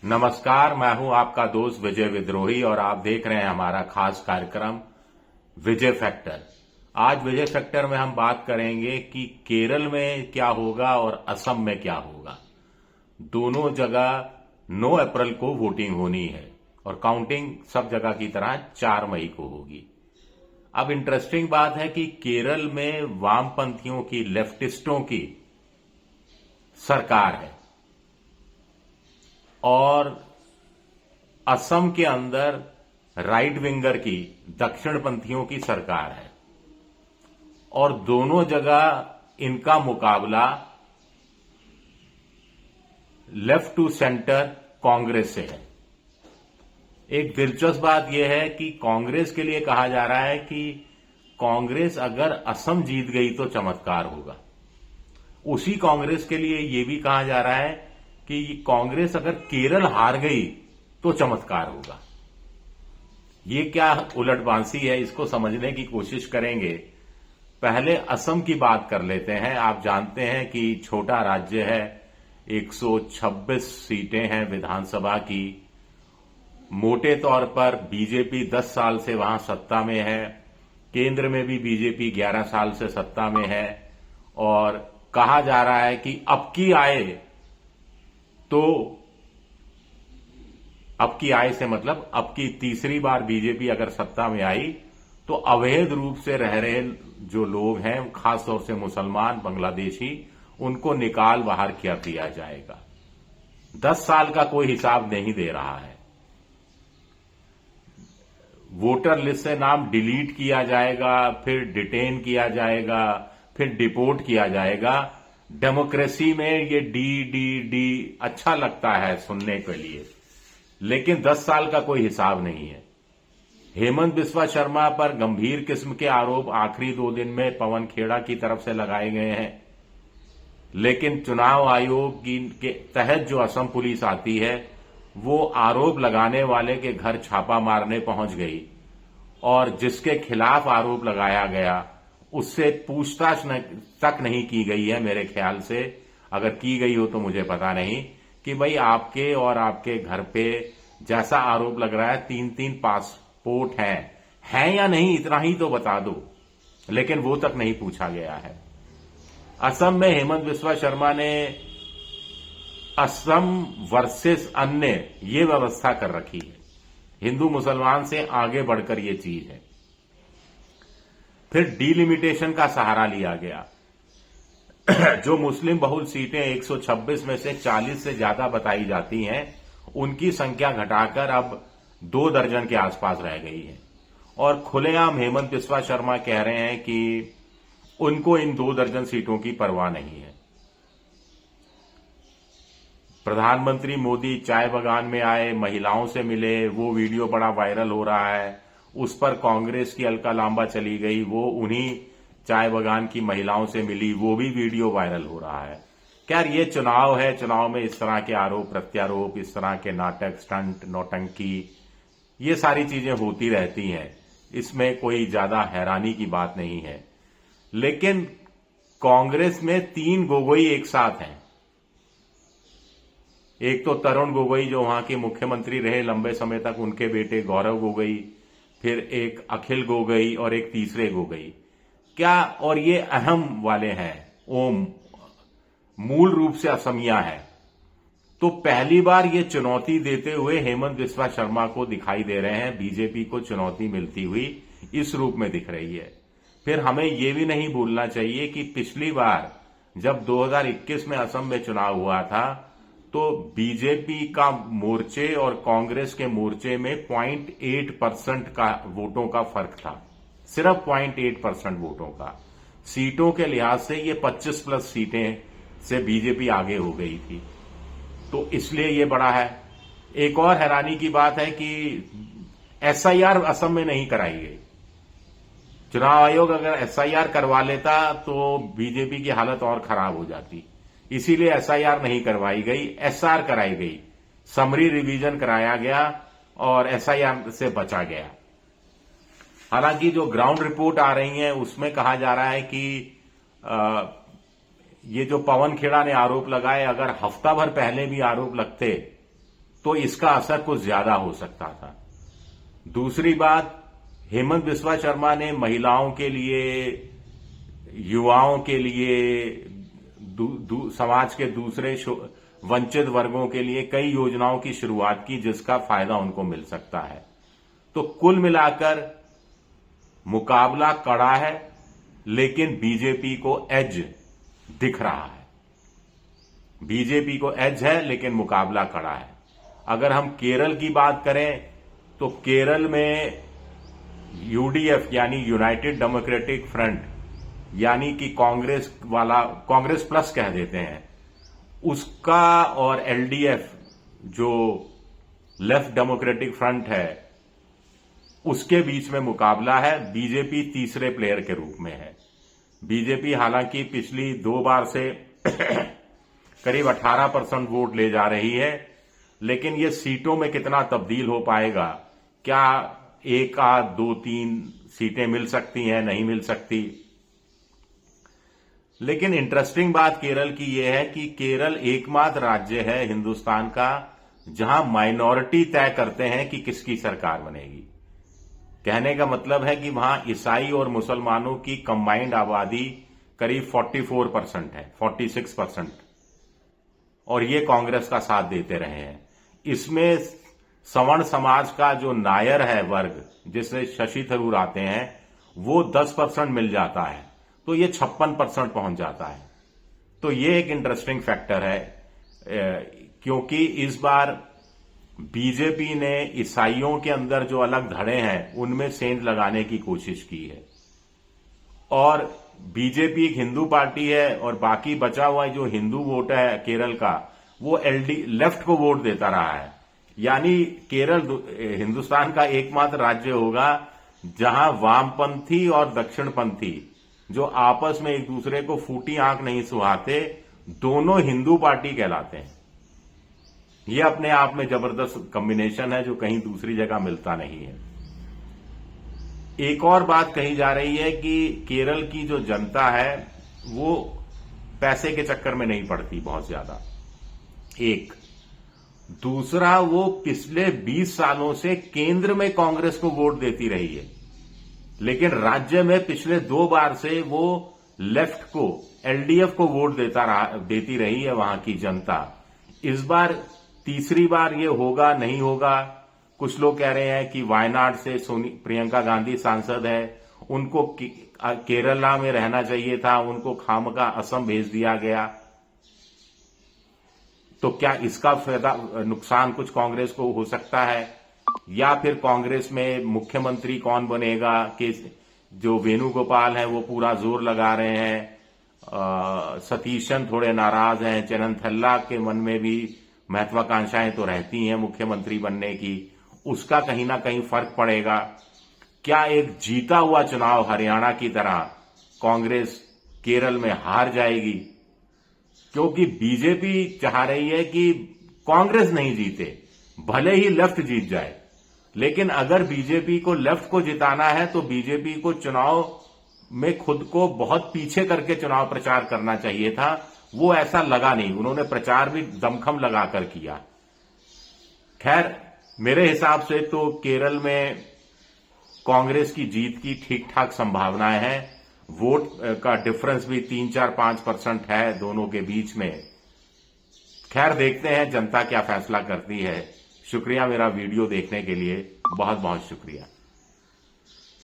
नमस्कार, मैं हूं आपका दोस्त विजय विद्रोही और आप देख रहे हैं हमारा खास कार्यक्रम विजय फैक्टर। आज विजय फैक्टर में हम बात करेंगे कि केरल में क्या होगा और असम में क्या होगा। दोनों जगह 9 अप्रैल को वोटिंग होनी है और काउंटिंग सब जगह की तरह 4 मई को होगी। अब इंटरेस्टिंग बात है कि केरल में वामपंथियों की, लेफ्टिस्टों की सरकार है और असम के अंदर राइट विंगर की, दक्षिणपंथियों की सरकार है और दोनों जगह इनका मुकाबला लेफ्ट टू सेंटर कांग्रेस से है। एक दिलचस्प बात यह है कि कांग्रेस के लिए कहा जा रहा है कि कांग्रेस अगर असम जीत गई तो चमत्कार होगा। उसी कांग्रेस के लिए यह भी कहा जा रहा है कि कांग्रेस अगर केरल हार गई तो चमत्कार होगा। ये क्या उलटबांसी है, इसको समझने की कोशिश करेंगे। पहले असम की बात कर लेते हैं। आप जानते हैं कि छोटा राज्य है, 126 सीटें हैं विधानसभा की। मोटे तौर पर बीजेपी 10 साल से वहां सत्ता में है, केंद्र में भी बीजेपी 11 साल से सत्ता में है और कहा जा रहा है कि अब की आय से मतलब अब की तीसरी बार बीजेपी अगर सत्ता में आई तो अवैध रूप से रह रहे जो लोग हैं, खासतौर से मुसलमान, बांग्लादेशी, उनको निकाल बाहर किया दिया जाएगा। 10 साल का कोई हिसाब नहीं दे रहा है। वोटर लिस्ट से नाम डिलीट किया जाएगा, फिर डिटेन किया जाएगा, फिर डिपोर्ट किया जाएगा। डेमोक्रेसी में ये डी अच्छा लगता है सुनने के लिए, लेकिन 10 साल का कोई हिसाब नहीं है। हेमंत बिस्वा शर्मा पर गंभीर किस्म के आरोप आखिरी 2 दिन में पवन खेड़ा की तरफ से लगाए गए हैं, लेकिन चुनाव आयोग के तहत जो असम पुलिस आती है वो आरोप लगाने वाले के घर छापा मारने पहुंच गई और जिसके खिलाफ आरोप लगाया गया उससे पूछताछ तक नहीं की गई है मेरे ख्याल से। अगर की गई हो तो मुझे पता नहीं कि भाई आपके और आपके घर पे जैसा आरोप लग रहा है 3-3 पासपोर्ट हैं या नहीं, इतना ही तो बता दो। लेकिन वो तक नहीं पूछा गया है। असम में हेमंत बिस्वा शर्मा ने असम वर्सेस अन्य ये व्यवस्था कर रखी है। हिंदू मुसलमान से आगे बढ़कर ये चीज है। फिर डिलिमिटेशन का सहारा लिया गया। जो मुस्लिम बहुल सीटें 126 में से 40 से ज्यादा बताई जाती हैं, उनकी संख्या घटाकर अब 2 दर्जन के आसपास रह गई है और खुलेआम हेमंत बिस्वा शर्मा कह रहे हैं कि उनको इन 2 दर्जन सीटों की परवाह नहीं है। प्रधानमंत्री मोदी चाय बगान में आए, महिलाओं से मिले, वो वीडियो बड़ा वायरल हो रहा है। उस पर कांग्रेस की अलका लांबा चली गई, वो उन्हीं चाय बगान की महिलाओं से मिली, वो भी वीडियो वायरल हो रहा है। खैर, ये चुनाव है, चुनाव में इस तरह के आरोप प्रत्यारोप, इस तरह के नाटक, स्टंट, नौटंकी, ये सारी चीजें होती रहती हैं। इसमें कोई ज्यादा हैरानी की बात नहीं है। लेकिन कांग्रेस में 3 गोगोई एक साथ हैं। एक तो तरुण गोगोई जो वहां के मुख्यमंत्री रहे लंबे समय तक, उनके बेटे गौरव गोगोई, फिर एक अखिल गोगोई और एक तीसरे गोगोई। क्या, और ये अहम वाले हैं, ओम मूल रूप से असमिया है। तो पहली बार ये चुनौती देते हुए हेमंत बिस्वा शर्मा को दिखाई दे रहे हैं। बीजेपी को चुनौती मिलती हुई इस रूप में दिख रही है। फिर हमें यह भी नहीं भूलना चाहिए कि पिछली बार जब 2021 में असम में चुनाव हुआ था तो बीजेपी का मोर्चे और कांग्रेस के मोर्चे में 0.8% का वोटों का फर्क था, सिर्फ 0.8% वोटों का। सीटों के लिहाज से ये 25 प्लस सीटें से बीजेपी आगे हो गई थी, तो इसलिए ये बड़ा है। एक और हैरानी की बात है कि एसआईआर असम में नहीं कराई गई। चुनाव आयोग अगर एसआईआर करवा लेता तो बीजेपी की हालत और खराब हो जाती, इसीलिए एसआईआर नहीं करवाई गई, एसआर कराई गई, समरी रिवीजन कराया गया और एसआईआर से बचा गया। हालांकि जो ग्राउंड रिपोर्ट आ रही है उसमें कहा जा रहा है कि ये जो पवन खेड़ा ने आरोप लगाए, अगर हफ्ता भर पहले भी आरोप लगते तो इसका असर कुछ ज्यादा हो सकता था। दूसरी बात, हेमंत बिस्वा शर्मा ने महिलाओं के लिए, युवाओं के लिए, समाज के दूसरे वंचित वर्गों के लिए कई योजनाओं की शुरुआत की जिसका फायदा उनको मिल सकता है। तो कुल मिलाकर मुकाबला कड़ा है, लेकिन बीजेपी को एज दिख रहा है। बीजेपी को एज है, लेकिन मुकाबला कड़ा है। अगर हम केरल की बात करें तो केरल में यूडीएफ यानी यूनाइटेड डेमोक्रेटिक फ्रंट, यानी कि कांग्रेस प्लस कह देते हैं, उसका और एलडीएफ जो लेफ्ट डेमोक्रेटिक फ्रंट है उसके बीच में मुकाबला है। बीजेपी तीसरे प्लेयर के रूप में है। बीजेपी हालांकि पिछली 2 बार से करीब 18% वोट ले जा रही है, लेकिन ये सीटों में कितना तब्दील हो पाएगा, क्या 1 आध 2 3 सीटें मिल सकती हैं, नहीं मिल सकती। लेकिन इंटरेस्टिंग बात केरल की यह है कि केरल एकमात्र राज्य है हिंदुस्तान का जहां माइनॉरिटी तय करते हैं कि किसकी सरकार बनेगी। कहने का मतलब है कि वहां ईसाई और मुसलमानों की कंबाइंड आबादी करीब 44% है, 46%, और ये कांग्रेस का साथ देते रहे हैं। इसमें सवर्ण समाज का जो नायर है वर्ग, जिससे शशि थरूर आते हैं, वो 10% मिल जाता है, तो ये 56% पहुंच जाता है। तो ये एक इंटरेस्टिंग फैक्टर है, क्योंकि इस बार बीजेपी ने ईसाइयों के अंदर जो अलग धड़े हैं उनमें सेंध लगाने की कोशिश की है। और बीजेपी एक हिंदू पार्टी है और बाकी बचा हुआ जो हिंदू वोट है केरल का, वो लेफ्ट को वोट देता रहा है। यानी केरल हिंदुस्तान का एकमात्र राज्य होगा जहां वामपंथी और दक्षिणपंथी जो आपस में एक दूसरे को फूटी आंख नहीं सुहाते, दोनों हिंदू पार्टी कहलाते हैं। यह अपने आप में जबरदस्त कॉम्बिनेशन है जो कहीं दूसरी जगह मिलता नहीं है। एक और बात कही जा रही है कि केरल की जो जनता है वो पैसे के चक्कर में नहीं पड़ती बहुत ज्यादा। एक दूसरा, वो पिछले 20 सालों से केंद्र में कांग्रेस को वोट देती रही है, लेकिन राज्य में पिछले 2 बार से वो लेफ्ट को, एलडीएफ को वोट देती रही है वहां की जनता। इस बार तीसरी बार ये होगा नहीं होगा। कुछ लोग कह रहे हैं कि वायनाड से प्रियंका गांधी सांसद है, उनको केरला में रहना चाहिए था, उनको खामखा असम भेज दिया गया। तो क्या इसका फायदा नुकसान कुछ कांग्रेस को हो सकता है, या फिर कांग्रेस में मुख्यमंत्री कौन बनेगा कि जो वेणुगोपाल है वो पूरा जोर लगा रहे हैं, सतीशन थोड़े नाराज हैं, चेन्नथल्ला के मन में भी महत्वाकांक्षाएं तो रहती हैं मुख्यमंत्री बनने की, उसका कहीं ना कहीं फर्क पड़ेगा। क्या एक जीता हुआ चुनाव हरियाणा की तरह कांग्रेस केरल में हार जाएगी? क्योंकि बीजेपी चाह रही है कि कांग्रेस नहीं जीते, भले ही लेफ्ट जीत जाए, लेकिन अगर बीजेपी को लेफ्ट को जिताना है तो बीजेपी को चुनाव में खुद को बहुत पीछे करके चुनाव प्रचार करना चाहिए था। वो ऐसा लगा नहीं, उन्होंने प्रचार भी दमखम लगाकर किया। खैर, मेरे हिसाब से तो केरल में कांग्रेस की जीत की ठीक ठाक संभावनाएं हैं। वोट का डिफरेंस भी 3-4-5% है दोनों के बीच में। खैर, देखते हैं जनता क्या फैसला करती है। शुक्रिया मेरा वीडियो देखने के लिए, बहुत बहुत शुक्रिया।